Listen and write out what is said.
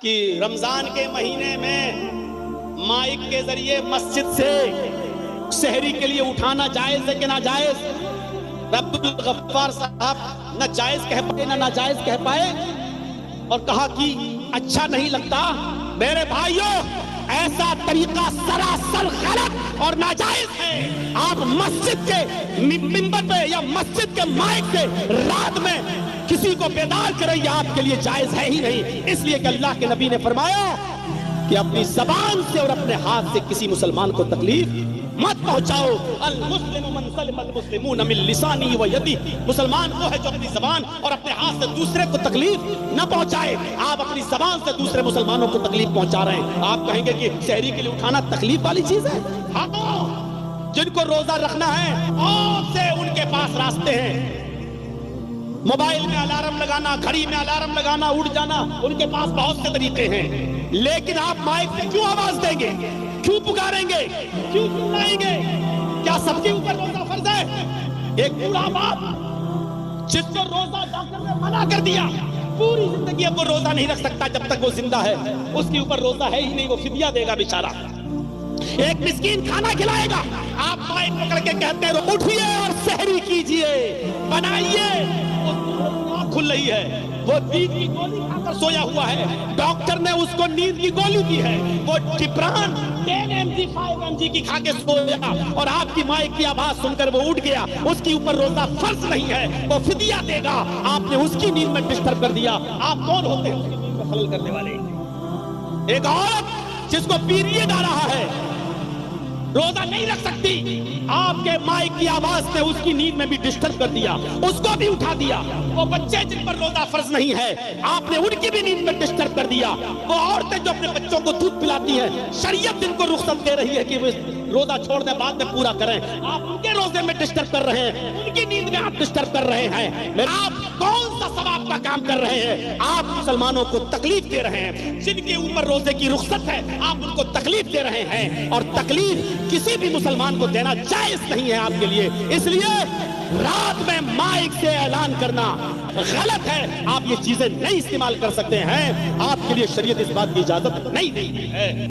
کہ رمضان کے مہینے میں مائک کے ذریعے مسجد سے سحری کے لیے اٹھانا جائز ہے کہ ناجائز؟ رب الغفار صاحب نہ جائز کہہ پائے نہ ناجائز کہہ پائے اور کہا کہ اچھا نہیں لگتا۔ میرے بھائیوں، ایسا طریقہ سراسر غلط اور ناجائز ہے۔ آپ مسجد کے منبر پہ یا مسجد کے مائک پہ رات میں کسی کو بیدار کریں، یہ آپ کے لیے جائز ہے ہی نہیں۔ اس لیے کہ اللہ کے نبی نے فرمایا کہ اپنی زبان سے اور اپنے ہاتھ سے کسی مسلمان کو تکلیف مت پہنچاؤ۔ المسلم من سلم المسلمون من لسانه ويده، مسلمان وہ ہے جو اپنی زبان اور اپنے ہاتھ سے دوسرے کو تکلیف نہ پہنچائے۔ آپ اپنی زبان سے دوسرے مسلمانوں کو تکلیف پہنچا رہے ہیں۔ آپ کہیں گے کہ سحری کے لیے اٹھانا تکلیف والی چیز ہے؟ ہاں، جن کو روزہ رکھنا ہے اور سے ان کے پاس راستے ہیں۔ موبائل میں الارم لگانا، گھڑی میں الارم لگانا، اٹھ جانا، ان کے پاس بہت سے طریقے ہیں۔ لیکن آپ مائک سے کیوں آواز دیں گے؟ کیوں پکاریں گے؟ کیوں چلائیں گے؟ کیا سب کے اوپر روزہ فرض ہے؟ ایک بوڑھا باپ جس کو روزہ ڈاکٹر نے منع کر دیا، پوری زندگی اب وہ روزہ نہیں رکھ سکتا جب تک وہ زندہ ہے، اس کے اوپر روزہ ہے ہی نہیں، وہ فدیہ دے گا بیچارہ۔ ایک مسکین کھانا کھلائے گا، آپ مائک پکڑ کے کہتے ہیں اٹھیے اور سحری کیجئے، بنائیے۔ کھل رہی ہے، وہ نیند کی گولی کھا کر سویا ہوا ہے، ڈاکٹر نے اس کو نیند کی گولی دی ہے، وہ ٹپران 10 mg 5 mg کی کھا کے سویا اور آپ کی مائک کی آواز سن کر وہ اٹھ گیا، اس کے اوپر روزہ فرض نہیں ہے، وہ فدیہ دے گا۔ آپ نے اس کی نیند میں ڈسٹرب کر دیا۔ آپ کون ہوتے ہیں اس کی نیند میں خلل کرنے والے؟ ایک عورت جس کو پیریڈ آ رہا ہے روزہ نہیں رکھ سکتی، آپ کے مائک کی آواز نے اس کی نیند میں بھی ڈسٹرب کر دیا، اس کو بھی اٹھا دیا۔ وہ بچے جن پر روزہ فرض نہیں ہے، آپ نے ان کی بھی نیند میں ڈسٹرب کر دیا۔ وہ عورتیں جو اپنے بچوں کو دودھ پلاتی ہیں، شریعت جن کو رخصت دے رہی ہے کہ وہ روزہ چھوڑ دیں بعد میں پورا کریں، آپ ان کے روزے میں ڈسٹرب کر رہے ہیں، ان کی نیند میں آپ ڈسٹرب کر رہے ہیں۔ آپ کون سا ثواب کا کام کر رہے ہیں؟ آپ مسلمانوں کو تکلیف دے رہے ہیں۔ جن کے اوپر روزے کی رخصت ہے، آپ ان کو تکلیف دے رہے ہیں، اور تکلیف کسی بھی مسلمان کو دینا جائز نہیں ہے آپ کے لیے۔ اس لیے رات میں مائک سے اعلان کرنا غلط ہے۔ آپ یہ چیزیں نہیں استعمال کر سکتے ہیں، آپ کے لیے شریعت اس بات کی اجازت نہیں دی ہے۔